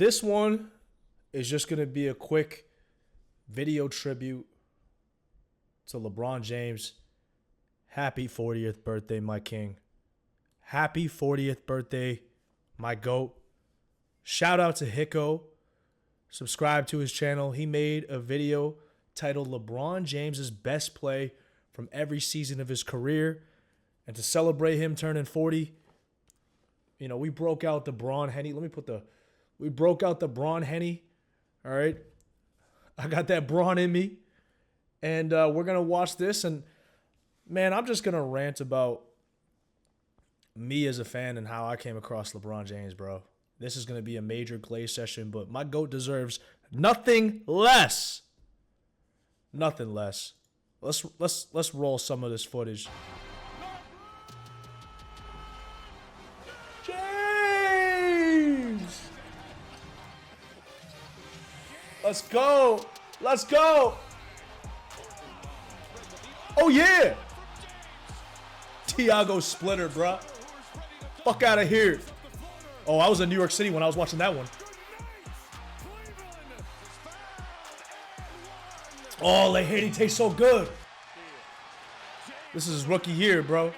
this one is just going to be a quick video tribute to LeBron James. Happy 40th birthday, my king. Happy 40th birthday, my GOAT. Shout out to Hicko. Subscribe to his channel. He made a video titled LeBron James's best play from every season of his career. And to celebrate him turning 40, you know, we broke out the Bron Henny. We broke out the Bron Henny. All right. I got that Bron in me. And we're going to watch this. And, man, I'm just going to rant about me as a fan and how I came across LeBron James, bro. This is going to be a major glaze session, but my GOAT deserves nothing less. Nothing less. Let's roll some of this footage. James! Let's go. Let's go. Oh, yeah. Tiago Splitter, bruh. Fuck out of here. Oh, I was in New York City when I was watching that one. Oh, Lahady tastes so good. This is his rookie year, bro.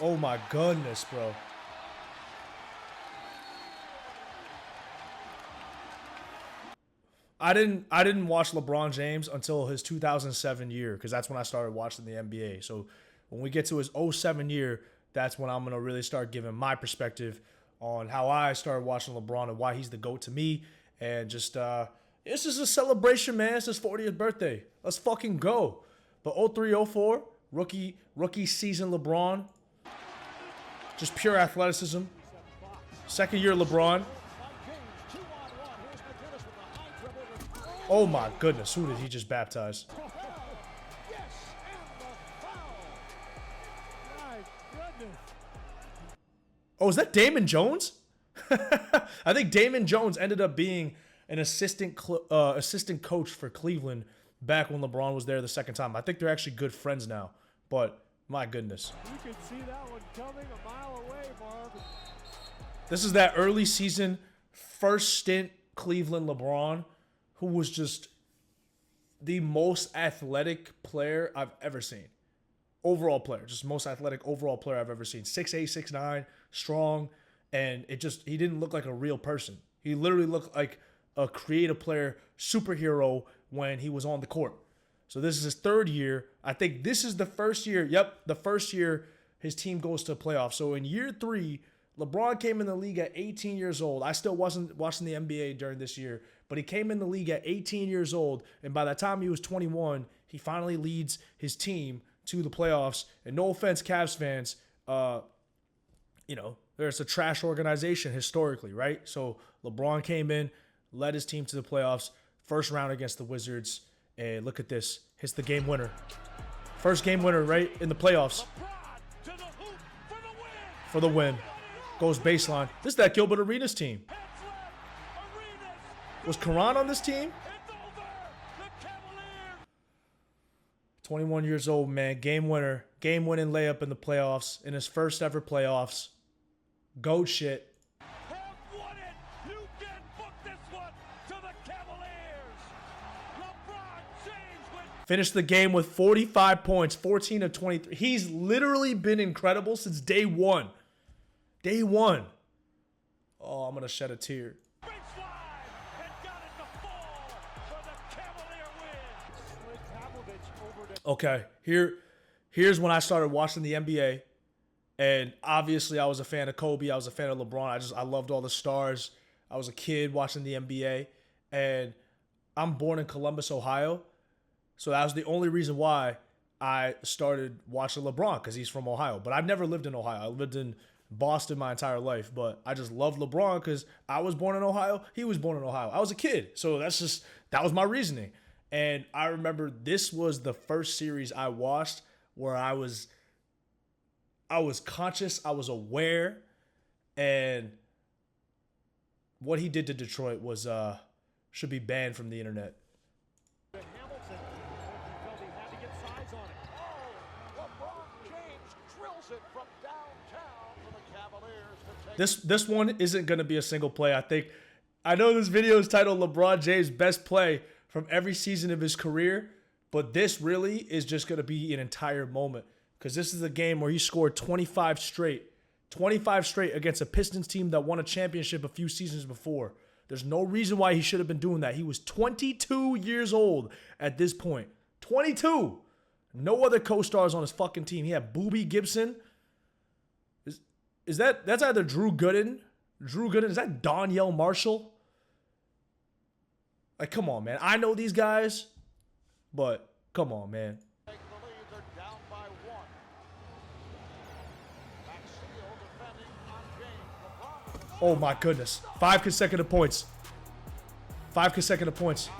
Oh my goodness, bro. I didn't watch LeBron James until his 2007 year, because that's when I started watching the NBA. So when we get to his 07 year, that's when I'm going to really start giving my perspective on how I started watching LeBron and why he's the GOAT to me. And just, it's just a celebration, man. It's his 40th birthday. Let's fucking go. But 03-04, rookie season LeBron. Just pure athleticism. Second year LeBron. Oh my goodness, who did he just baptize? Oh, is that Damon Jones? I think Damon Jones ended up being an assistant coach for Cleveland back when LeBron was there the second time. I think they're actually good friends now, but my goodness. You could see that one coming a mile away, Marv. This is that early season, first stint Cleveland LeBron, who was just the most athletic player I've ever seen. Overall player, just most athletic overall player I've ever seen. 6'8", 6'9", strong, and he didn't look like a real person. He literally looked like a creative player, superhero when he was on the court. So this is his third year. I think this is the first year. Yep, the first year his team goes to playoffs. So in year 3, LeBron came in the league at 18 years old. I still wasn't watching the NBA during this year, but he came in the league at 18 years old, and by the time he was 21, he finally leads his team to the playoffs. And no offense, Cavs fans, you know, there's a trash organization historically, right? So LeBron came in, led his team to the playoffs, first round against the Wizards, and look at this, hits the game winner. First game winner, right, in the playoffs. For the win. Goes baseline. This is that Gilbert Arenas team. Was Karan on this team? 21 years old, man. Game winner. Game-winning layup in the playoffs. In his first ever playoffs. GOAT shit. Have won it. You can book this one to the Cavaliers. LeBron James with Finished the game with 45 points, 14 of 23. He's literally been incredible since day one. Day one. Oh, I'm going to shed a tear. baseline and got it to fall for the Cavalier win. Okay, here's when I started watching the NBA. And obviously I was a fan of Kobe. I was a fan of LeBron. I loved all the stars. I was a kid watching the NBA. And I'm born in Columbus, Ohio. So that was the only reason why I started watching LeBron, because he's from Ohio. But I've never lived in Ohio. I lived in Boston my entire life. But I just loved LeBron because I was born in Ohio. He was born in Ohio. I was a kid. So that was my reasoning. And I remember this was the first series I watched where I was conscious, I was aware, and what he did to Detroit was should be banned from the internet. Hamilton felt he had to get size on it. Oh, LeBron James drills it from downtown for the Cavaliers to This one isn't going to be a single play. I know this video is titled LeBron James' best play from every season of his career, but this really is just going to be an entire moment because this is a game where he scored 25 straight against a Pistons team that won a championship a few seasons before. There's no reason why he should have been doing that. He was 22 years old at this point. 22. No other co-stars on his fucking team. He had Boobie Gibson. That's either Drew Gooden? Is that Donyell Marshall? Like, come on, man. I know these guys, but come on, man. Oh, my goodness. 5 consecutive points. 5 consecutive points.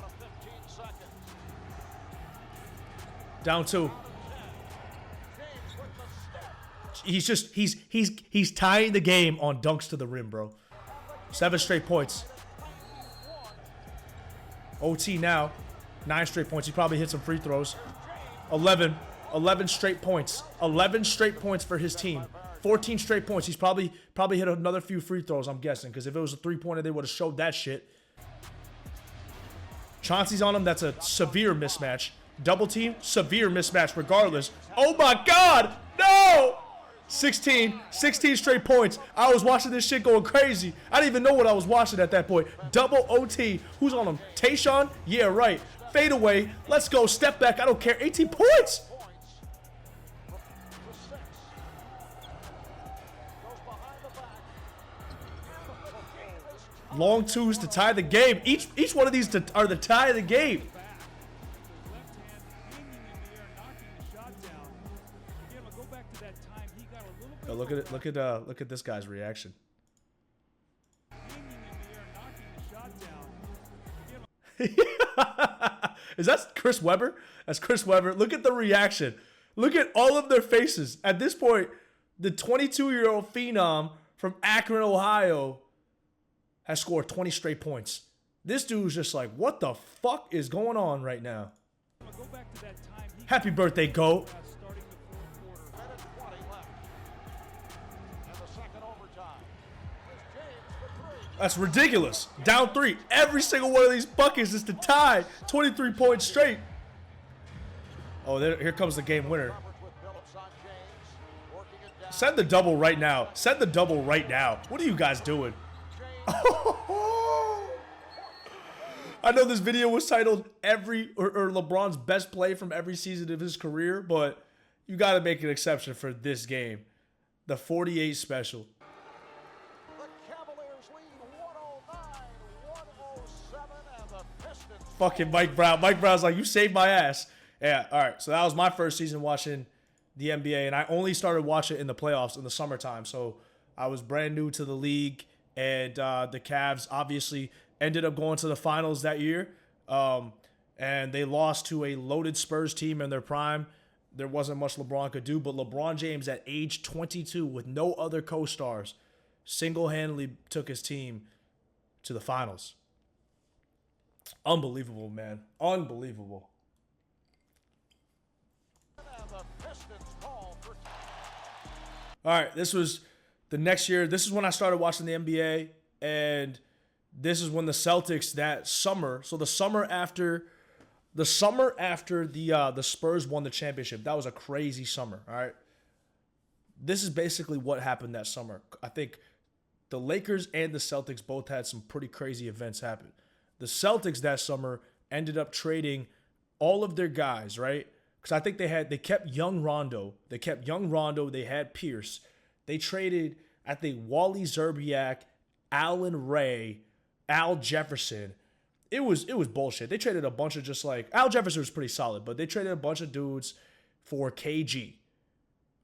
Down 2. He's tying the game on dunks to the rim, bro. 7 straight points. OT now. 9 straight points. He probably hit some free throws. 11 straight points. 11 straight points for his team. 14 straight points. He's probably hit another few free throws, I'm guessing. Because if it was a three-pointer, they would have showed that shit. Chauncey's on him. That's a severe mismatch. Double team, severe mismatch regardless. Oh my God, no! 16 straight points. I was watching this shit going crazy. I didn't even know what I was watching at that point. Double OT. Who's on him? Tayshaun? Yeah, right. Fade away. Let's go. Step back. I don't care. 18 points. Long twos to tie the game. Each one of these are the tie of the game. Oh, look at it. Look at this guy's reaction. Is that Chris Webber? That's Chris Webber. Look at the reaction. Look at all of their faces. At this point, the 22-year-old phenom from Akron, Ohio, has scored 20 straight points. This dude's just like, what the fuck is going on right now? Happy birthday, GOAT. That's ridiculous. Down 3. Every single one of these buckets is to tie. 23 points straight. Oh, here comes the game winner. Send the double right now. Send the double right now. What are you guys doing? I know this video was titled or LeBron's best play from every season of his career, but you got to make an exception for this game. The 48 special. Fucking Mike Brown. Mike Brown's like, you saved my ass. Yeah, all right. So that was my first season watching the NBA, and I only started watching it in the playoffs in the summertime. So I was brand new to the league, and the Cavs obviously ended up going to the finals that year, and they lost to a loaded Spurs team in their prime. There wasn't much LeBron could do, but LeBron James at age 22 with no other co-stars single-handedly took his team to the finals. Unbelievable, man. Unbelievable. All right, this was the next year. This is when I started watching the NBA, and this is when the Celtics that summer. So the summer after the Spurs won the championship. That was a crazy summer. All right. This is basically what happened that summer. I think the Lakers and the Celtics both had some pretty crazy events happen. The Celtics that summer ended up trading all of their guys, right? Because I think they kept young Rondo. They had Pierce. They traded, I think, Wally Zerbiak, Allen Ray, Al Jefferson. It was bullshit. They traded a bunch of just like Al Jefferson was pretty solid, but they traded a bunch of dudes for KG.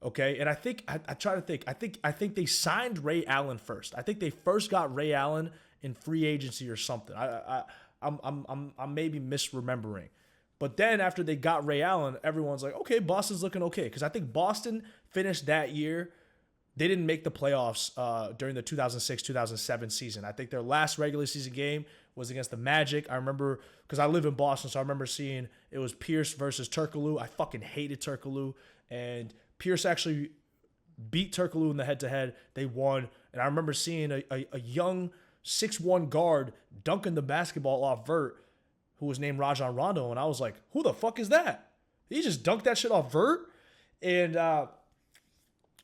Okay, and I think I try to think. I think they signed Ray Allen first. I think they first got Ray Allen in free agency or something. I'm maybe misremembering. But then after they got Ray Allen, everyone's like, okay, Boston's looking okay. Because I think Boston finished that year. They didn't make the playoffs during the 2006-2007 season. I think their last regular season game was against the Magic. I remember, because I live in Boston, so I remember seeing it was Pierce versus Turkoglu. I fucking hated Turkoglu. And Pierce actually beat Turkoglu in the head-to-head. They won. And I remember seeing a young 6'1" guard dunking the basketball off vert who was named Rajon Rondo. And I was like, who the fuck is that? He just dunked that shit off vert? And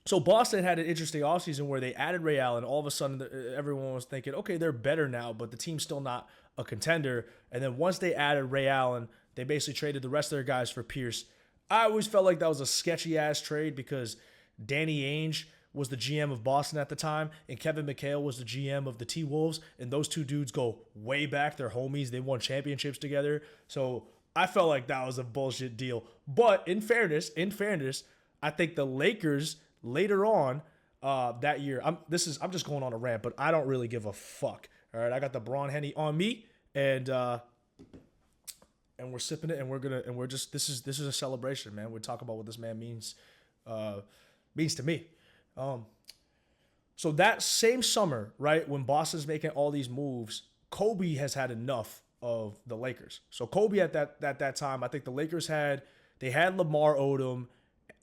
so Boston had an interesting offseason where they added Ray Allen. All of a sudden, everyone was thinking, okay, they're better now, but the team's still not a contender. And then once they added Ray Allen, they basically traded the rest of their guys for Pierce. I always felt like that was a sketchy-ass trade because Danny Ainge was the GM of Boston at the time, and Kevin McHale was the GM of the T-Wolves, and those two dudes go way back. They're homies. They won championships together. So I felt like that was a bullshit deal. But in fairness, I think the Lakers later on that year, I'm just going on a rant, but I don't really give a fuck. All right, I got the Bron Henny on me, and we're sipping it, and we're just this is a celebration, man. We talk about what this man means to me. So that same summer, right, when Boston's making all these moves, Kobe has had enough of the Lakers. So Kobe at that time, I think the Lakers had Lamar Odom,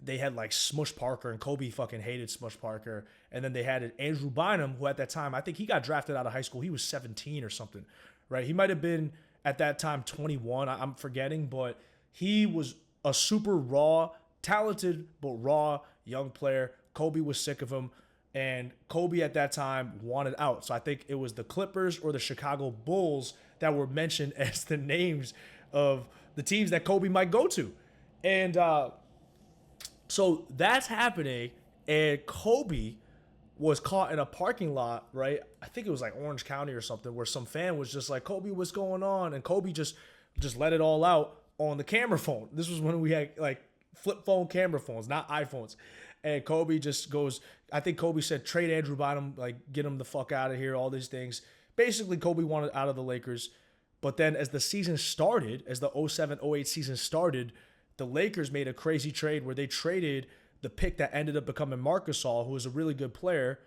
they had like Smush Parker, and Kobe fucking hated Smush Parker. And then they had Andrew Bynum, who at that time, I think he got drafted out of high school. He was 17 or something, right? He might have been at that time 21. I'm forgetting, but he was a super raw, talented, but raw young player. Kobe was sick of him, and Kobe at that time wanted out. So I think it was the Clippers or the Chicago Bulls that were mentioned as the names of the teams that Kobe might go to. And so that's happening, and Kobe was caught in a parking lot, right? I think it was like Orange County or something, where some fan was just like, Kobe, what's going on? And Kobe just let it all out on the camera phone. This was when we had like flip phone camera phones, not iPhones. And Kobe just goes, I think Kobe said, trade Andrew Bynum, like get him the fuck out of here, all these things. Basically, Kobe wanted out of the Lakers. But then as the season started, as the 07-08 season started, the Lakers made a crazy trade where they traded the pick that ended up becoming Marc Gasol, who was a really good player,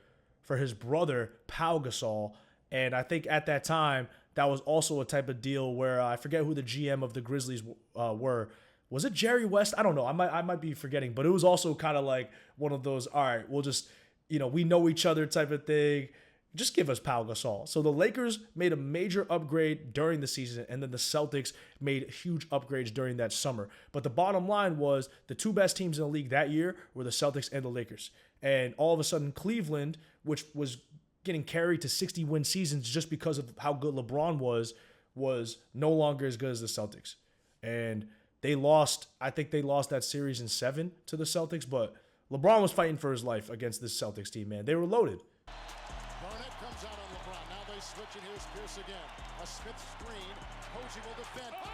for his brother, Pau Gasol. And I think at that time, that was also a type of deal where I forget who the GM of the Grizzlies were. Was it Jerry West? I don't know. I might be forgetting, but it was also kind of like one of those, all right, we'll just, we know each other type of thing. Just give us Pau Gasol. So the Lakers made a major upgrade during the season, and then the Celtics made huge upgrades during that summer. But the bottom line was the two best teams in the league that year were the Celtics and the Lakers. And all of a sudden, Cleveland, which was getting carried to 60-win seasons just because of how good LeBron was no longer as good as the Celtics. And they lost, I think they lost that series in 7 to the Celtics, but LeBron was fighting for his life against this Celtics team, man. They were loaded. Barnett comes out on LeBron. Now they switch, and here's Pierce again. A Smith screen. Posey will defend. Oh!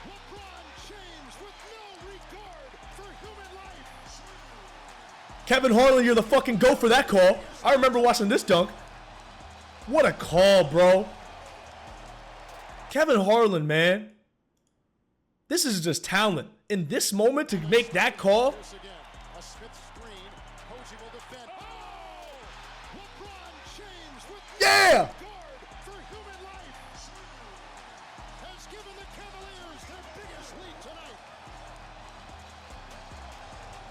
LeBron James with no regard for human life. Kevin Harlan, you're the fucking GOAT for that call. I remember watching this dunk. What a call, bro. Kevin Harlan, man. This is just talent. In this moment, to make that call. A Smith screen. Posey will defend. Oh! LeBron James with Yeah! no regard for human life has given the Cavaliers their biggest lead tonight.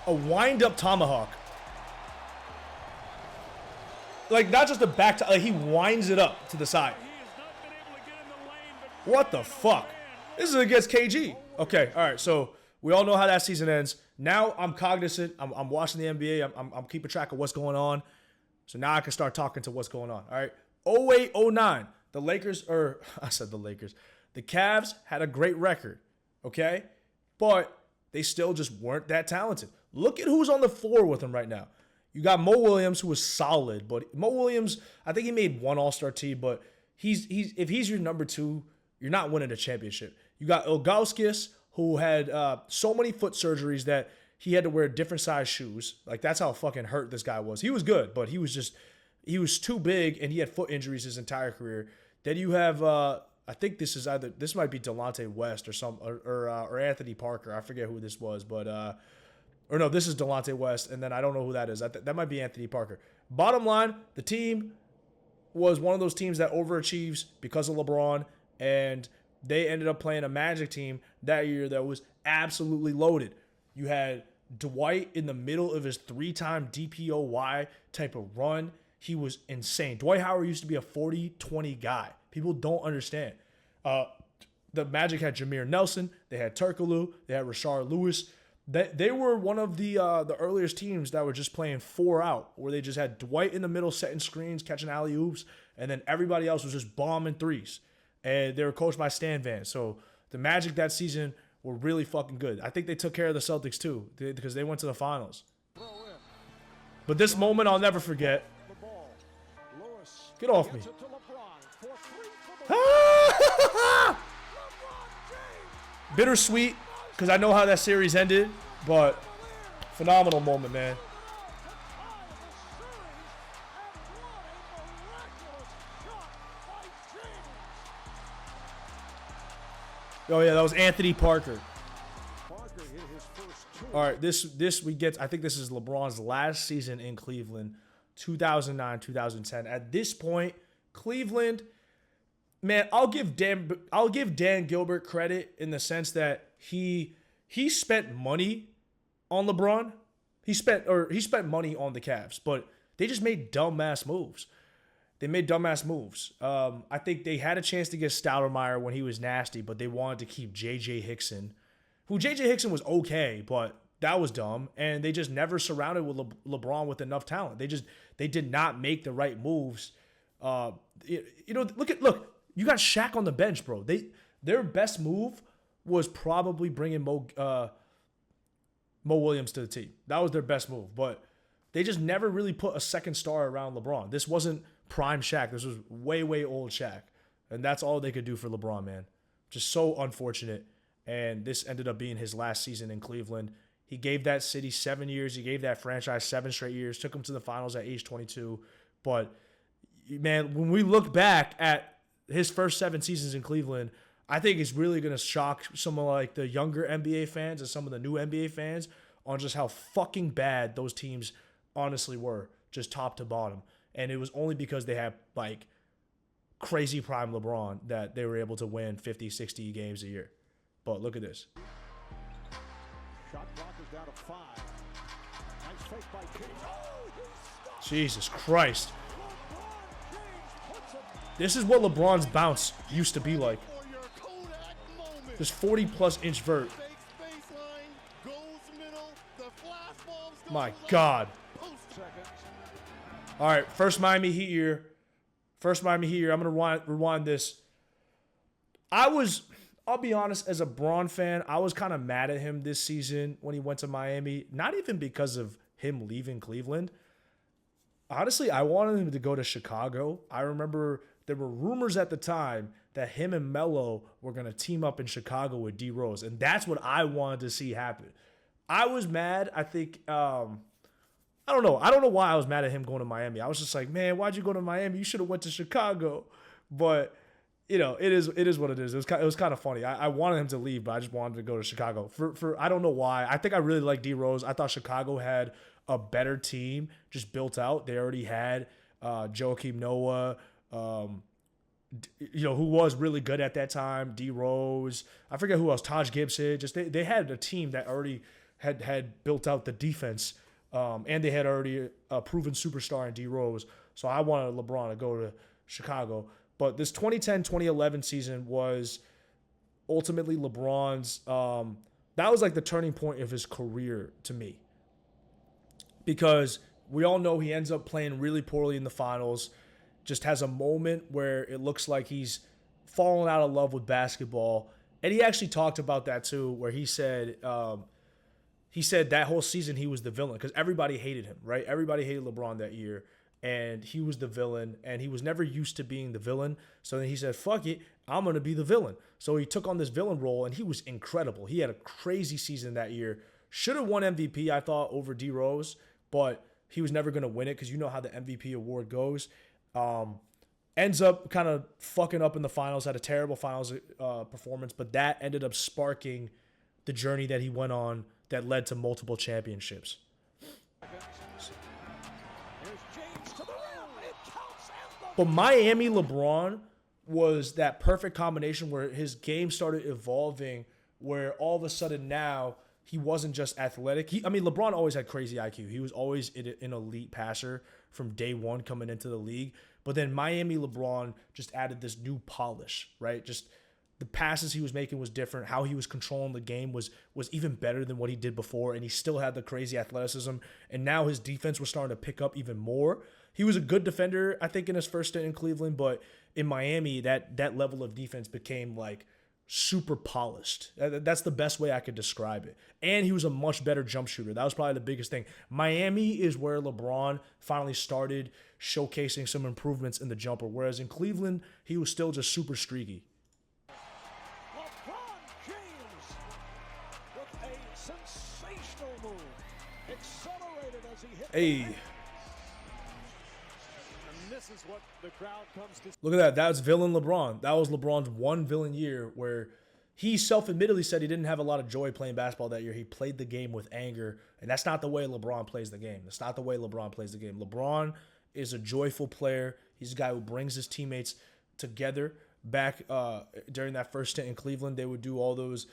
A wind-up tomahawk. Like, not just a back to, like, he winds it up to the side. He has not been able to get in the lane, but What the fuck? This is against KG. Okay, all right, so we all know how that season ends. Now I'm cognizant. I'm watching the NBA. I'm keeping track of what's going on. So now I can start talking to what's going on. All right, 08-09, the Lakers, or I said the Lakers. The Cavs had a great record, okay? But they still just weren't that talented. Look at who's on the floor with them right now. You got Mo Williams, who was solid, but Mo Williams, I think he made one All-Star team, but he's if he's your number 2, you're not winning a championship. You got Ilgauskas, who had so many foot surgeries that he had to wear different size shoes. Like, that's how fucking hurt this guy was. He was good, but he was too big, and he had foot injuries his entire career. Then you have, I think this might be Delonte West or Anthony Parker. I forget who this was, but or no, this is Delonte West, and then I don't know who that is. That might be Anthony Parker. Bottom line, the team was one of those teams that overachieves because of LeBron, and they ended up playing a Magic team that year that was absolutely loaded. You had Dwight in the middle of his 3-time DPOY type of run. he was insane. Dwight Howard used to be a 40-20 guy. People don't understand. The Magic had Jameer Nelson. They had Turkoglu. They had Rashard Lewis. They were one of the earliest teams that were just playing 4 out, where they just had Dwight in the middle setting screens, catching alley-oops, and then everybody else was just bombing threes. And they were coached by Stan Van. So the Magic that season were really fucking good. I think they took care of the Celtics too, because they went to the finals. But this moment I'll never forget. Get off me. Bittersweet, because I know how that series ended, but phenomenal moment, man. Oh yeah, that was Anthony Parker. All right, this we get. I think this is LeBron's last season in Cleveland, 2009, 2010. At this point, Cleveland, man, I'll give Dan Gilbert credit in the sense that he spent money on LeBron. He spent money on the Cavs, but they just made dumbass moves. I think they had a chance to get Stoudemire when he was nasty, but they wanted to keep J.J. Hickson, who J.J. Hickson was okay, but that was dumb. And they just never surrounded with LeBron with enough talent. They did not make the right moves. Look, you got Shaq on the bench, bro. Their best move was probably bringing Mo Williams to the team. That was their best move, but they just never really put a second star around LeBron. This wasn't prime Shaq. This was way, way old Shaq. And that's all they could do for LeBron, man. Just so unfortunate. And this ended up being his last season in Cleveland. He gave that city 7 years. He gave that franchise 7 straight years. Took him to the finals at age 22. But, man, when we look back at his first 7 seasons in Cleveland, I think it's really going to shock some of like the younger NBA fans and some of the new NBA fans on just how fucking bad those teams honestly were, just top to bottom. And it was only because they had like crazy prime LeBron that they were able to win 50, 60 games a year. But look at this. Shot clock is down to 5. Nice fake by King. Jesus Christ. This is what LeBron's bounce used to be like. This 40-plus inch vert. My God. All right, first Miami Heat year. I'm going to rewind this. I'll be honest, as a Bron fan, I was kind of mad at him this season when he went to Miami. Not even because of him leaving Cleveland. Honestly, I wanted him to go to Chicago. I remember there were rumors at the time that him and Melo were going to team up in Chicago with D Rose, and that's what I wanted to see happen. I was mad. I think I don't know. I don't know why I was mad at him going to Miami. I was just like, man, why'd you go to Miami? You should have went to Chicago. But you know, it is what it is. It was kind of funny. I wanted him to leave, but I just wanted to go to Chicago. For I don't know why. I think I really like D Rose. I thought Chicago had a better team just built out. They already had Joakim Noah, who was really good at that time. D Rose. I forget who else. Taj Gibson. Just they had a team that already had built out the defense. And they had already a proven superstar in D Rose. So I wanted LeBron to go to Chicago. But this 2010-2011 season was ultimately LeBron's, that was like the turning point of his career to me. Because we all know he ends up playing really poorly in the finals, just has a moment where it looks like he's fallen out of love with basketball. And he actually talked about that too, where he said that whole season he was the villain because everybody hated him, right? Everybody hated LeBron that year. And he was the villain, and he was never used to being the villain. So then he said, fuck it, I'm going to be the villain. So he took on this villain role, and he was incredible. He had a crazy season that year. Should have won MVP, I thought, over D Rose, but he was never going to win it because you know how the MVP award goes. Ends up kind of fucking up in the finals, had a terrible finals performance, but that ended up sparking the journey that he went on that led to multiple championships. But Miami LeBron was that perfect combination where his game started evolving, where all of a sudden now he wasn't just athletic. I mean, LeBron always had crazy IQ. He was always an elite passer from day one coming into the league. But then Miami LeBron just added this new polish, right? Just the passes he was making was different. How he was controlling the game was even better than what he did before. And he still had the crazy athleticism. And now his defense was starting to pick up even more. He was a good defender, I think, in his first stint in Cleveland. But in Miami, that level of defense became like super polished. That's the best way I could describe it. And he was a much better jump shooter. That was probably the biggest thing. Miami is where LeBron finally started showcasing some improvements in the jumper, whereas in Cleveland, he was still just super streaky. LeBron James with a sensational move. Accelerated as he hit. Hey. And this is what the crowd comes to. Look at that. That was villain LeBron. That was LeBron's one villain year where he self-admittedly said he didn't have a lot of joy playing basketball that year. He played the game with anger, and that's not the way LeBron plays the game. That's not the way LeBron plays the game. LeBron is a joyful player. He's a guy who brings his teammates together. Back during that first stint in Cleveland, they would do all those,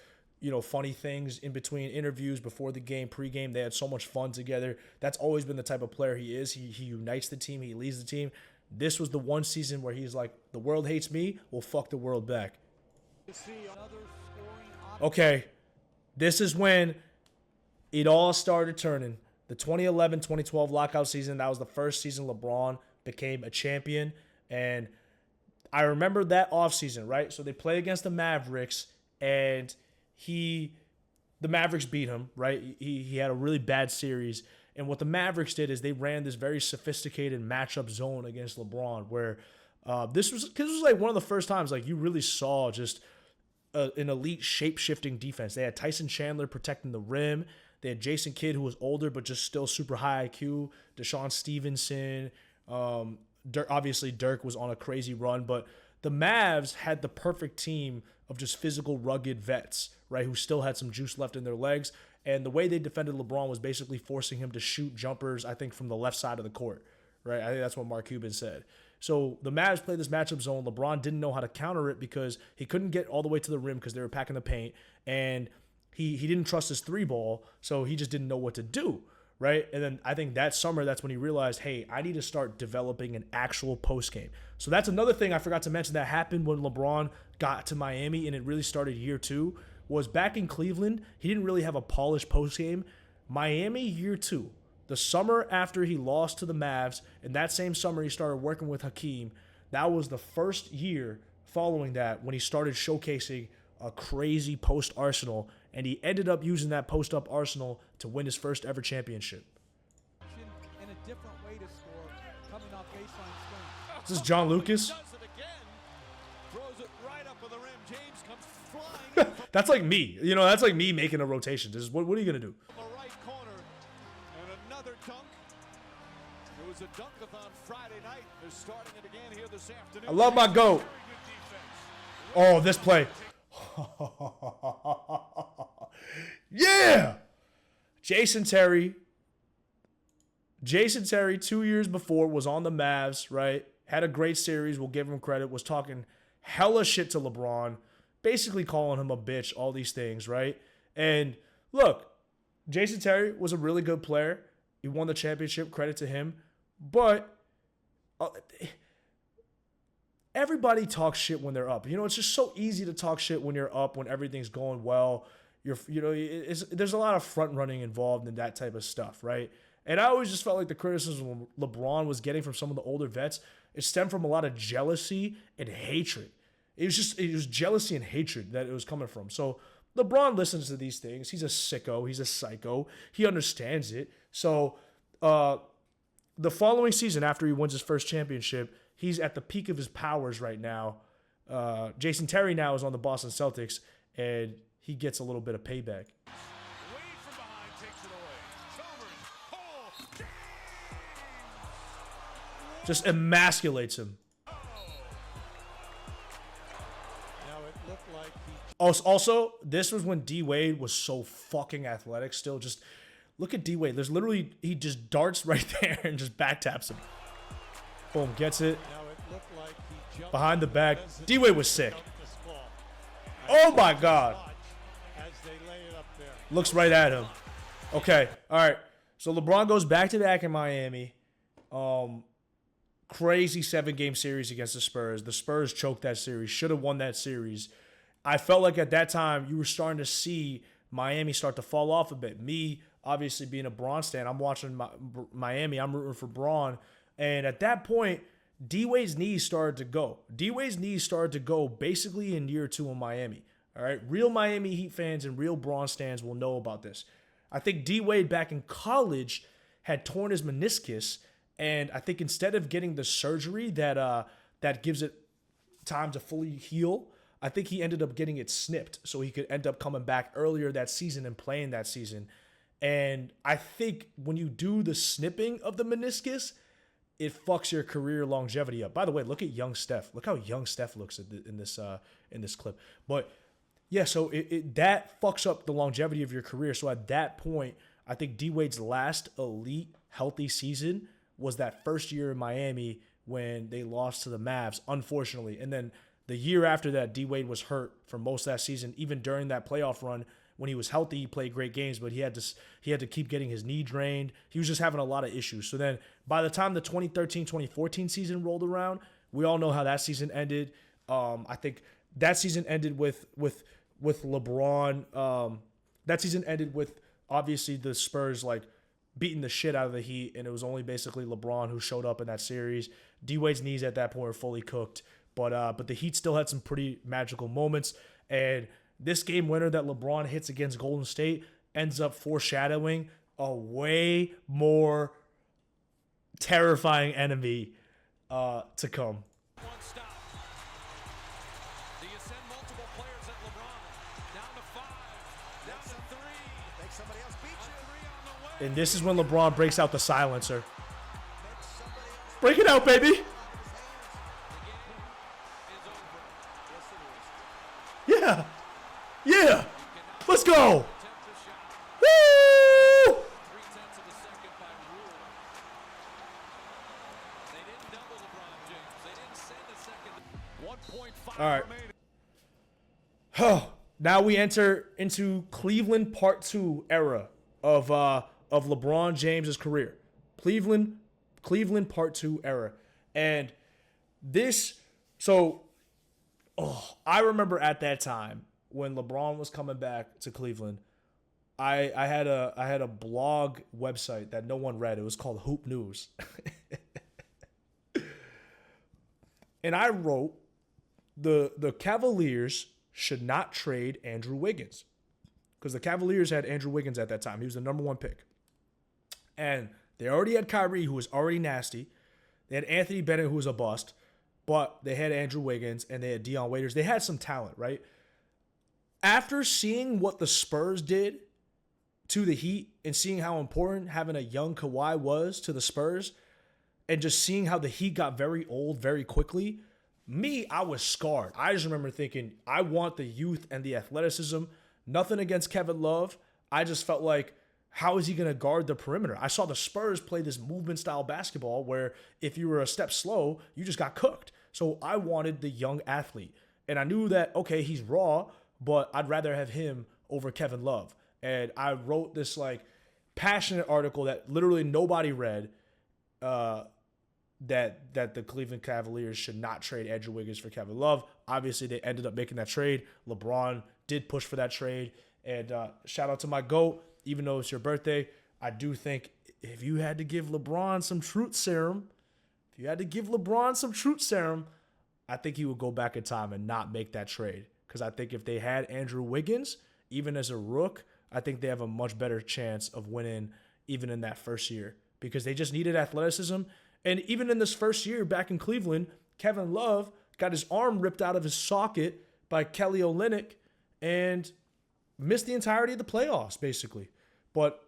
funny things in between interviews, before the game, pregame. They had so much fun together. That's always been the type of player he is. He unites the team. He leads the team. This was the one season where he's like, the world hates me. Well, fuck the world back. Okay, this is when it all started turning. The 2011-2012 lockout season, that was the first season LeBron became a champion. And I remember that offseason, right? So they play against the Mavericks, and the Mavericks beat him, right? He had a really bad series. And what the Mavericks did is they ran this very sophisticated matchup zone against LeBron, where this was like one of the first times like you really saw just an elite shape-shifting defense. They had Tyson Chandler protecting the rim. They had Jason Kidd, who was older but just still super high IQ. Deshaun Stevenson. Obviously, Dirk was on a crazy run. But the Mavs had the perfect team of just physical, rugged vets, right, who still had some juice left in their legs. And the way they defended LeBron was basically forcing him to shoot jumpers, I think, from the left side of the court, right? I think that's what Mark Cuban said. So the Mavs played this matchup zone. LeBron didn't know how to counter it because he couldn't get all the way to the rim because they were packing the paint. And he didn't trust his three ball, so he just didn't know what to do, right? And then I think that summer, that's when he realized, hey, I need to start developing an actual post game. So that's another thing I forgot to mention that happened when LeBron got to Miami, and it really started year two, was back in Cleveland, he didn't really have a polished post game. Miami year two, the summer after he lost to the Mavs, and that same summer he started working with Hakeem. That was the first year following that when he started showcasing a crazy post arsenal, and he ended up using that post up arsenal to win his first ever championship. And a different way to score coming off baseline swing. This is John Lucas. Throws it right up with the rim. James comes flying. That's like me. That's like me making a rotation. This is what are you going to do? From the right corner. And another dunk. It was a dunk-a-thon Friday night. They're starting it again here this afternoon. I love my GOAT. Oh, this play. Yeah. Jason Terry 2 years before was on the Mavs, right? Had a great series. We'll give him credit. Was talking hella shit to LeBron, basically calling him a bitch, all these things, right? And look, Jason Terry was a really good player. He won the championship, credit to him. But everybody talks shit when they're up. It's just so easy to talk shit when you're up, when everything's going well. There's a lot of front running involved in that type of stuff, right? And I always just felt like the criticism LeBron was getting from some of the older vets, it stemmed from a lot of jealousy and hatred. It was jealousy and hatred that it was coming from. So LeBron listens to these things. He's a sicko. He's a psycho. He understands it. So the following season, after he wins his first championship, he's at the peak of his powers right now. Jason Terry now is on the Boston Celtics, and he gets a little bit of payback. Wade from behind takes it away. Chalmers. Oh. Just emasculates him. Now it looked like he Also, this was when D Wade was so fucking athletic still. Just look at D Wade. There's literally, he just darts right there and just back taps him. Boom, gets it. now it looked like he jumped Behind the back. as D Wade was sick. this ball. Oh my God. As they lay it up there. Looks right at him. Okay, all right. So LeBron goes back-to-back in Miami. Crazy 7-game series against the Spurs. The Spurs choked that series. Should have won that series. I felt like at that time you were starting to see Miami start to fall off a bit. Me, obviously being a Bron stan, I'm watching Miami. I'm rooting for Bron. And at that point, D-Wade's knees started to go. D-Wade's knees started to go basically in year 2 in Miami. All right, real Miami Heat fans and real Bron stans will know about this. I think D-Wade back in college had torn his meniscus, and I think instead of getting the surgery that gives it time to fully heal, I think he ended up getting it snipped so he could end up coming back earlier that season and playing that season. And I think when you do the snipping of the meniscus, it fucks your career longevity up. By the way, look at young Steph. Look how young Steph looks in this clip. But yeah, so that fucks up the longevity of your career. So at that point, I think D-Wade's last elite healthy season was that first year in Miami when they lost to the Mavs, unfortunately. And then the year after that, D-Wade was hurt for most of that season. Even during that playoff run, when he was healthy, he played great games, but he had to keep getting his knee drained. He was just having a lot of issues. So then by the time the 2013-2014 season rolled around, we all know how that season ended. I think that season ended with LeBron. That season ended with obviously the Spurs like beating the shit out of the Heat, and it was only basically LeBron who showed up in that series. D-Wade's knees at that point were fully cooked, but the Heat still had some pretty magical moments. And this game winner that LeBron hits against Golden State ends up foreshadowing a way more terrifying enemy to come. One stop. Do you send multiple players at LeBron? Down to 5. Down to 3. Make somebody else beat you. 3 on the way. And this is when LeBron breaks out the silencer. Break it out, baby. Yeah. Yeah. Let's go. Woo! All right. Oh, now we enter into Cleveland Part 2 era of LeBron James's career. Cleveland Part 2 era. And this, I remember at that time when LeBron was coming back to Cleveland, I had a blog website that no one read. It was called Hoop News. And I wrote the Cavaliers should not trade Andrew Wiggins, because the Cavaliers had Andrew Wiggins at that time. He was the number 1 pick. And they already had Kyrie, who was already nasty. They had Anthony Bennett, who was a bust. But they had Andrew Wiggins and they had Dion Waiters. They had some talent, right? After seeing what the Spurs did to the Heat and seeing how important having a young Kawhi was to the Spurs, and just seeing how the Heat got very old very quickly, I was scarred. I just remember thinking, I want the youth and the athleticism. Nothing against Kevin Love. I just felt like, how is he going to guard the perimeter? I saw the Spurs play this movement style basketball where if you were a step slow, you just got cooked. So I wanted the young athlete. And I knew that, okay, he's raw, but I'd rather have him over Kevin Love. And I wrote this like passionate article that literally nobody read, that the Cleveland Cavaliers should not trade Andrew Wiggins for Kevin Love. Obviously, they ended up making that trade. LeBron did push for that trade. And shout out to my GOAT. Even though it's your birthday, I do think if you had to give LeBron some truth serum, I think he would go back in time and not make that trade. Because I think if they had Andrew Wiggins, even as a rook, I think they have a much better chance of winning even in that first year. Because they just needed athleticism. And even in this first year back in Cleveland, Kevin Love got his arm ripped out of his socket by Kelly Olynyk and missed the entirety of the playoffs, basically. But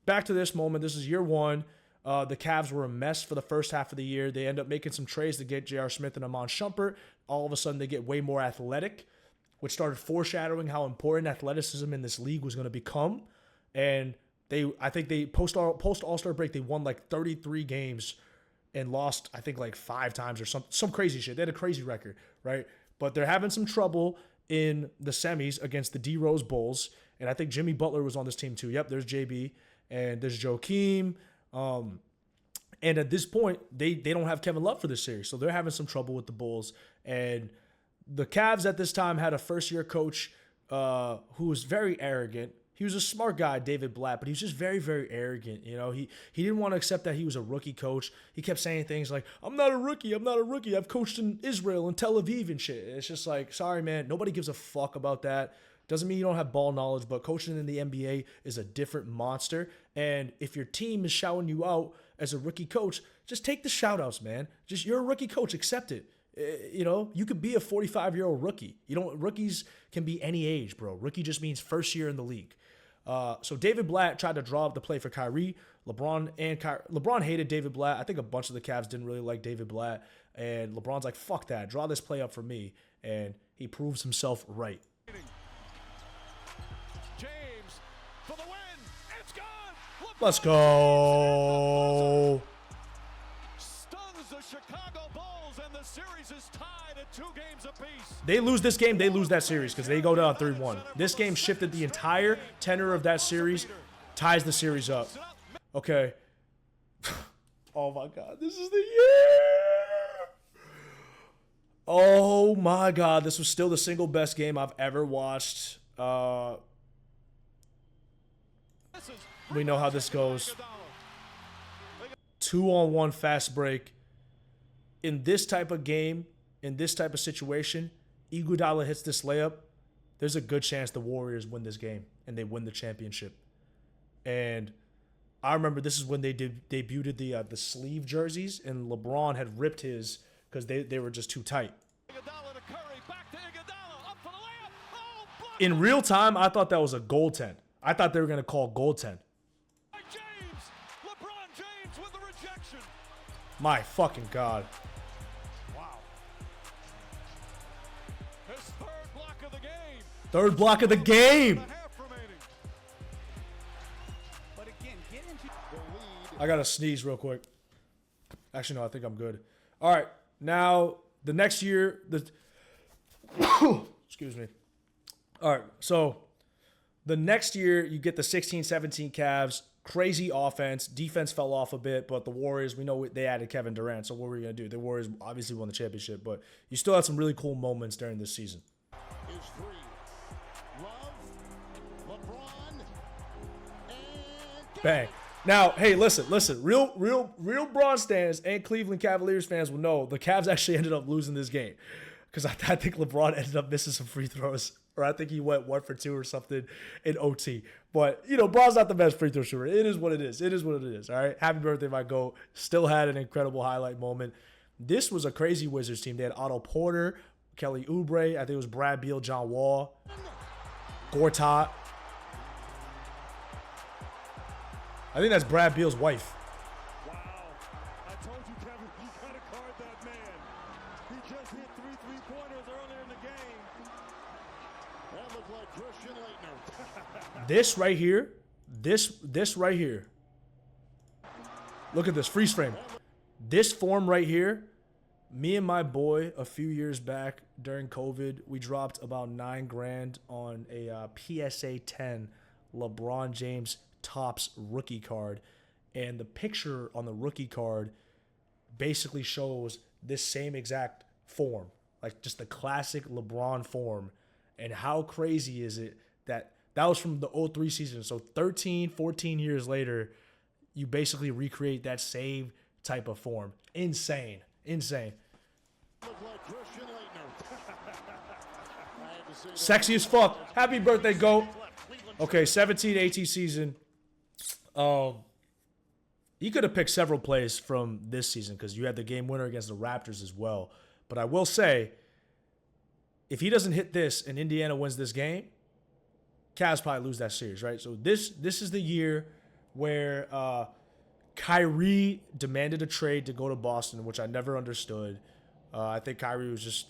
back to this moment, this is year 1. The Cavs were a mess for the first half of the year. They end up making some trades to get J.R. Smith and Amon Shumpert. All of a sudden, they get way more athletic, which started foreshadowing how important athleticism in this league was going to become. And I think they post All-Star break, they won like 33 games and lost, I think, like 5 times or some crazy shit. They had a crazy record, right? But they're having some trouble. in the semis against the D Rose Bulls, and I think Jimmy Butler was on this team too. Yep, there's JB and there's Joakim. And at this point, they don't have Kevin Love for this series, so they're having some trouble with the Bulls. And the Cavs at this time had a first-year coach who was very arrogant. He was a smart guy, David Blatt, but he was just very, very arrogant. You know, he didn't want to accept that he was a rookie coach. He kept saying things like, I'm not a rookie. I've coached in Israel and Tel Aviv and shit. It's just like, sorry, man. Nobody gives a fuck about that. Doesn't mean you don't have ball knowledge, but coaching in the NBA is a different monster. And if your team is shouting you out as a rookie coach, just take the shout-outs, man. Just, you're a rookie coach. Accept it. You know, you could be a 45-year-old rookie. You know, rookies can be any age, bro. Rookie just means first year in the league. So David Blatt tried to draw up the play for Kyrie. LeBron hated David Blatt. I think a bunch of the Cavs didn't really like David Blatt. And LeBron's like, fuck that. Draw this play up for me. And he proves himself right. James for the win. It's gone. Let's go. Stuns the Chicago Bulls, and the series is tied at 2 games apiece. They lose this game, they lose that series because they go down 3-1. This game shifted the entire tenor of that series, ties the series up. Okay. Oh my God, this is the year. Oh my God, this was still the single best game I've ever watched. We know how this goes. 2-on-1 fast break. In this type of game, in this type of situation, Iguodala hits this layup, there's a good chance the Warriors win this game and they win the championship. And I remember this is when they debuted the sleeve jerseys, and LeBron had ripped his because they were just too tight. In real time, I thought that was a goaltend. I thought they were going to call goaltend. LeBron James with the rejection. My fucking God. Wow. His third block of the game. Third block of the game. Half remaining. But again, get into The lead. I got to sneeze real quick. Actually, no, I think I'm good. All right. Now, the next year, excuse me. All right. So, the next year, you get the 16-17 Cavs. Crazy offense. Defense fell off a bit, but the Warriors, we know they added Kevin Durant, so what were you going to do? The Warriors obviously won the championship, but you still had some really cool moments during this season. Is 3. Love. LeBron. And Bang. Now, hey, listen. Real Bron stands and Cleveland Cavaliers fans will know the Cavs actually ended up losing this game because I think LeBron ended up missing some free throws, or I think he went 1 for 2 or something in OT. But, you know, Bron's not the best free throw shooter. It is what it is. It is what it is, all right? Happy birthday, my GOAT. Still had an incredible highlight moment. This was a crazy Wizards team. They had Otto Porter, Kelly Oubre, I think it was Brad Beal, John Wall, Gortat. I think that's Brad Beal's wife. Wow. I told you, Kevin, you got to guard that man. He just hit 3 3-pointers earlier in the game. that looked like Christian Laettner. This right here, this right here. Look at this freeze frame. This form right here, me and my boy a few years back during COVID, we dropped about $9,000 on a PSA 10 LeBron James Topps rookie card, and the picture on the rookie card basically shows this same exact form, like just the classic LeBron form. And how crazy is it that was from the 03 season? So 13, 14 years later, you basically recreate that same type of form. Insane. Insane. Looked like Christian Laettner. I had to say that. Sexy as fuck. Happy birthday, GOAT. Okay, 17-18 season. You could have picked several plays from this season because you had the game winner against the Raptors as well. But I will say, if he doesn't hit this and Indiana wins this game, Cavs probably lose that series, right? So this is the year where Kyrie demanded a trade to go to Boston, which I never understood. I think Kyrie was just...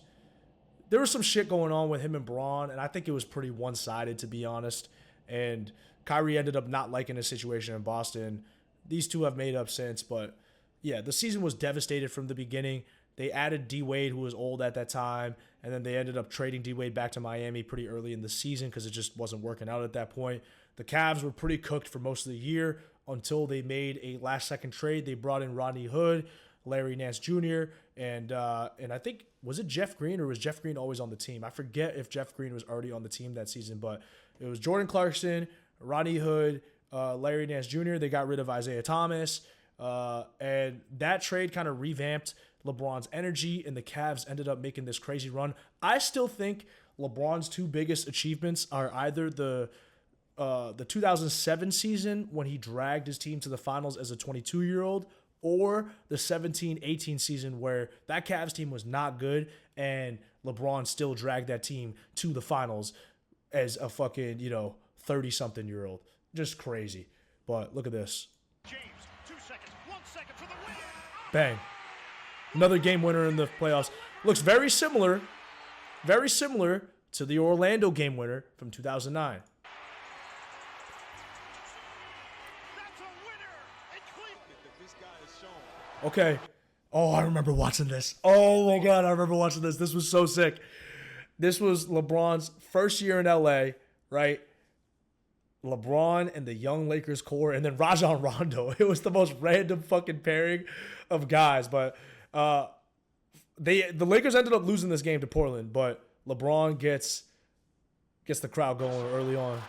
There was some shit going on with him and Bron, and I think it was pretty one-sided, to be honest. And Kyrie ended up not liking his situation in Boston. These two have made up since, but yeah, the season was devastated from the beginning. They added D-Wade, who was old at that time, and then they ended up trading D-Wade back to Miami pretty early in the season because it just wasn't working out at that point. The Cavs were pretty cooked for most of the year until they made a last-second trade. They brought in Rodney Hood, Larry Nance Jr., and I think, was it Jeff Green, or was Jeff Green always on the team? I forget if Jeff Green was already on the team that season, but it was Jordan Clarkson, Rodney Hood, Larry Nance Jr. They got rid of Isaiah Thomas, and that trade kind of revamped LeBron's energy, and the Cavs ended up making this crazy run. I still think LeBron's two biggest achievements are either the 2007 season when he dragged his team to the finals as a 22-year-old, or the 17-18 season where that Cavs team was not good and LeBron still dragged that team to the finals as a fucking, 30-something-year-old. Just crazy. But look at this. James, 2 seconds, 1 second for the win. Bang. Another game winner in the playoffs. Looks very similar to the Orlando game winner from 2009. That's a winner in Cleveland. This guy is shown. Okay. Oh, I remember watching this. Oh, my God, I remember watching this. This was so sick. This was LeBron's first year in LA, right? LeBron and the young Lakers core, and then Rajon Rondo. It was the most random fucking pairing of guys. But the Lakers ended up losing this game to Portland, but LeBron gets the crowd going early on.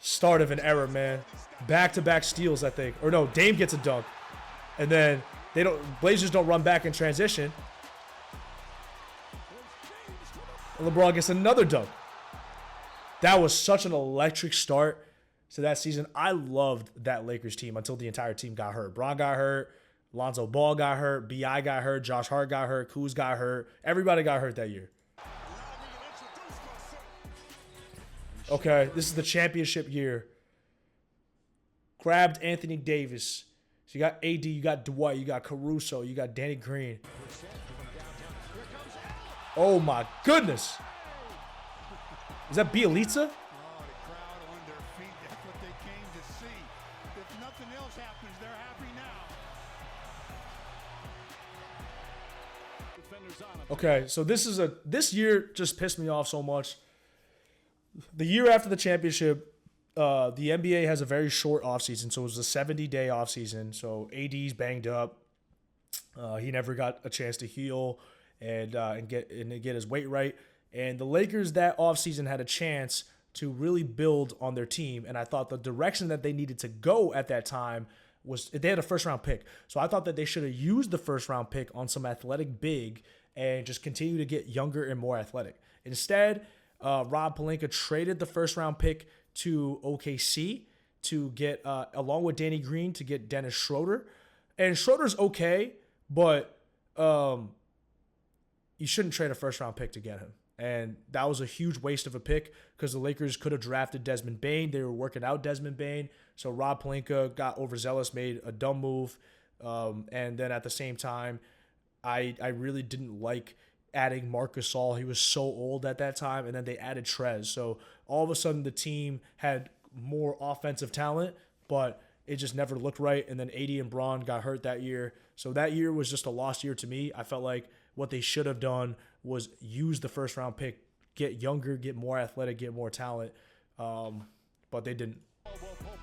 Start of an era, man. Back-to-back steals, I think. Or no, Dame gets a dunk. And then Blazers don't run back in transition. And LeBron gets another dunk. That was such an electric start to that season. I loved that Lakers team until the entire team got hurt. Bron got hurt. Lonzo Ball got hurt. B.I. got hurt. Josh Hart got hurt. Kuz got hurt. Everybody got hurt that year. Okay, this is the championship year. Grabbed Anthony Davis. So you got AD, you got Dwight, you got Caruso, you got Danny Green. Oh my goodness. Is that Bielitsa? Oh, the crowd on their feet. That's what they came to see. If nothing else happens, they're happy now. Defenders on him. Okay, so this year just pissed me off so much. The year after the championship, the NBA has a very short offseason, so it was a 70-day offseason. So AD's banged up. He never got a chance to heal and get his weight right. And the Lakers that offseason had a chance to really build on their team. And I thought the direction that they needed to go at that time was they had a first-round pick. So I thought that they should have used the first-round pick on some athletic big and just continue to get younger and more athletic. Instead, Rob Pelinka traded the first-round pick to OKC to get, along with Danny Green, to get Dennis Schroeder. And Schroeder's okay, but you shouldn't trade a first-round pick to get him. And that was a huge waste of a pick because the Lakers could have drafted Desmond Bane. They were working out Desmond Bane. So Rob Pelinka got overzealous, made a dumb move. And then at the same time, I really didn't like adding Marc Gasol. He was so old at that time. And then they added Trez. So all of a sudden the team had more offensive talent, but it just never looked right. And then AD and Bron got hurt that year. So that year was just a lost year to me. I felt like what they should have done was use the first round pick, get younger, get more athletic, get more talent. But they didn't. Pope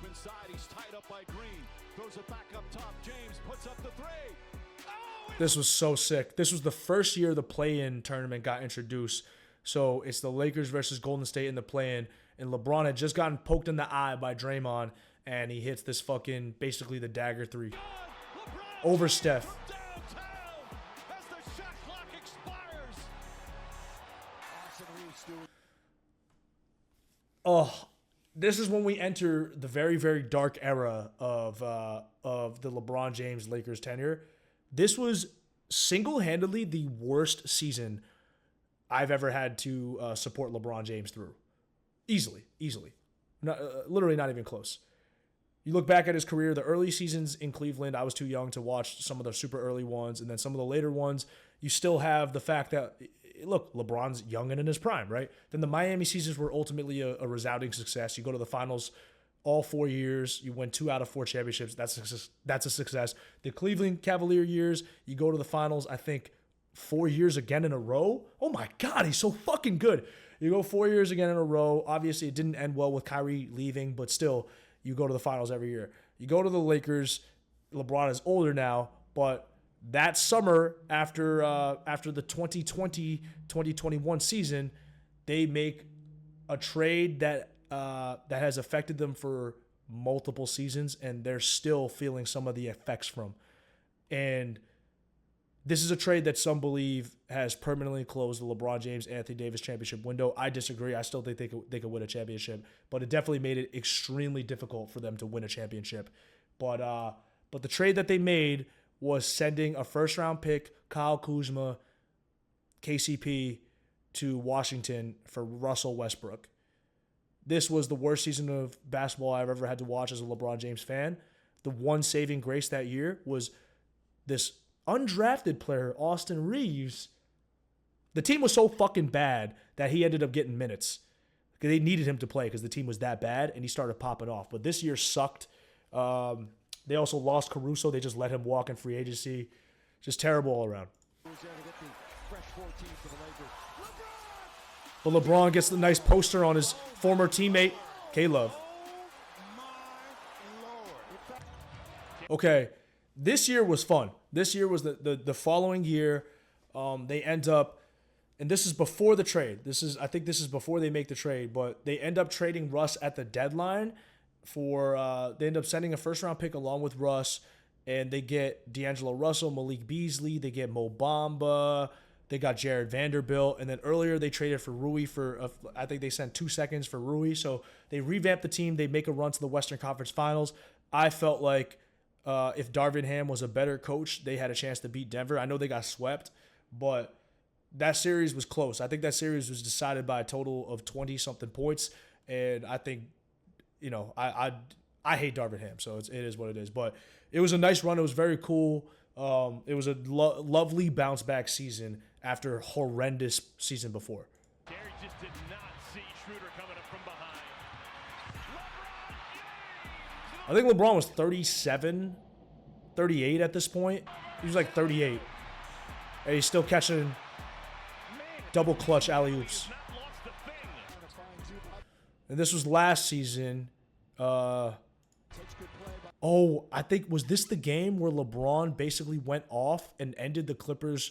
inside, he's tied up by Green. Throws it back up top. James puts up the three. Oh, This was so sick. This was the first year the play-in tournament got introduced. So it's the Lakers versus Golden State in the play-in. And LeBron had just gotten poked in the eye by Draymond. And he hits this fucking, basically the dagger three. Over Steph. downtown as the shot clock expires. Oh, this is when we enter the very, very dark era of the LeBron James Lakers tenure. This was single-handedly the worst season I've ever had to support LeBron James through. Easily. Literally not even close. You look back at his career, the early seasons in Cleveland, I was too young to watch some of the super early ones. And then some of the later ones, you still have the fact that, look, LeBron's young and in his prime, right? Then the Miami seasons were ultimately a resounding success. You go to the finals all 4 years. You win 2 out of 4 championships. That's a success. The Cleveland Cavalier years, you go to the finals, I think, 4 years again in a row. Oh my God, he's so fucking good. You go 4 years again in a row. Obviously, it didn't end well with Kyrie leaving, but still, you go to the finals every year. You go to the Lakers. LeBron is older now, but that summer after the 2020-2021 season, they make a trade that has affected them for multiple seasons, and they're still feeling some of the effects from. And this is a trade that some believe has permanently closed the LeBron James, Anthony Davis championship window. I disagree. I still think they could win a championship, but it definitely made it extremely difficult for them to win a championship. But the trade that they made was sending a first-round pick, Kyle Kuzma, KCP, to Washington for Russell Westbrook. This was the worst season of basketball I've ever had to watch as a LeBron James fan. The one saving grace that year was this undrafted player, Austin Reeves. The team was so fucking bad that he ended up getting minutes. They needed him to play because the team was that bad, and he started popping off. But this year sucked. They also lost Caruso. They just let him walk in free agency. Just terrible all around. But LeBron gets the nice poster on his former teammate, K-Love. Okay, this year was fun. This year was the following year. They end up, and this is before the trade. I think this is before they make the trade, but they end up trading Russ at the deadline for, they end up sending a first-round pick along with Russ, and they get D'Angelo Russell, Malik Beasley, they get Mo Bamba, they got Jared Vanderbilt, and then earlier they traded for Rui I think they sent 2 seconds for Rui, so they revamped the team, they make a run to the Western Conference Finals. I felt like if Darvin Ham was a better coach, they had a chance to beat Denver. I know they got swept, but that series was close. I think that series was decided by a total of 20-something points, and I think, I hate Darvin Ham, so it is what it is. But it was a nice run. It was very cool. It was a lovely bounce-back season after a horrendous season before. Gary just did not see Schroeder coming up from behind. I think LeBron was 37, 38 at this point. He was like 38. And he's still catching double clutch alley-oops. And this was last season. I think, was this the game where LeBron basically went off and ended the Clippers,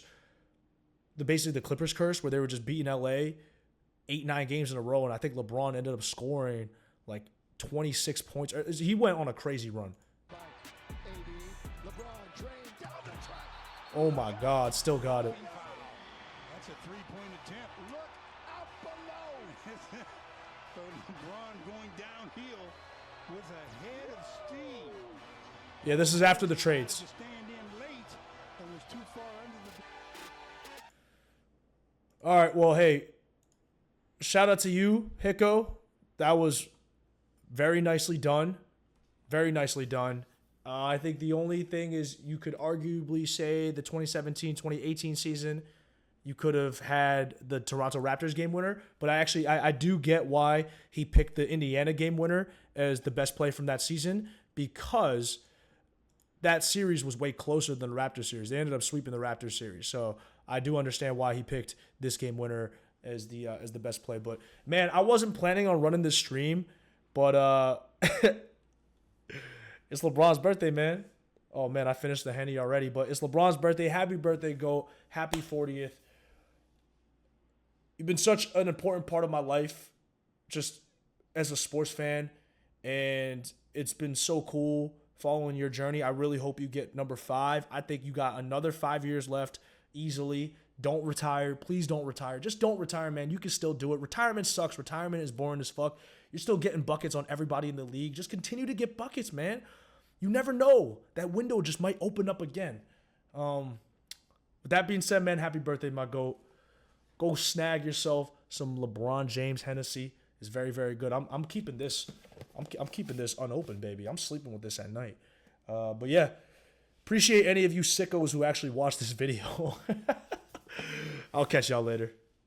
the Clippers curse, where they were just beating LA 8-9 games in a row, and I think LeBron ended up scoring like 26 points. He went on a crazy run. Oh my God, still got it. That's a three-point attempt. Look out below. So LeBron going downhill with a head of steam. Yeah, this is after the trades. To stand in late and was too far under the. All right, well, hey, shout out to you, Hicko. That was very nicely done. Very nicely done. I think the only thing is you could arguably say the 2017-2018 season, you could have had the Toronto Raptors game winner, but I do get why he picked the Indiana game winner as the best play from that season, because that series was way closer than the Raptors series. They ended up sweeping the Raptors series. So I do understand why he picked this game winner as the best play. But man, I wasn't planning on running this stream, but it's LeBron's birthday, man. Oh man, I finished the Henny already, but it's LeBron's birthday. Happy birthday, GOAT. Happy 40th. You've been such an important part of my life, just as a sports fan, and it's been so cool following your journey. I really hope you get number 5. I think you got another 5 years left easily. Don't retire. Please don't retire. Just don't retire, man. You can still do it. Retirement sucks. Retirement is boring as fuck. You're still getting buckets on everybody in the league. Just continue to get buckets, man. You never know. That window just might open up again. With that being said, man, happy birthday, my GOAT. Go snag yourself some LeBron James Hennessy. It's very, very good. I'm keeping this. I'm keeping this unopened, baby. I'm sleeping with this at night. But yeah, appreciate any of you sickos who actually watched this video. I'll catch y'all later.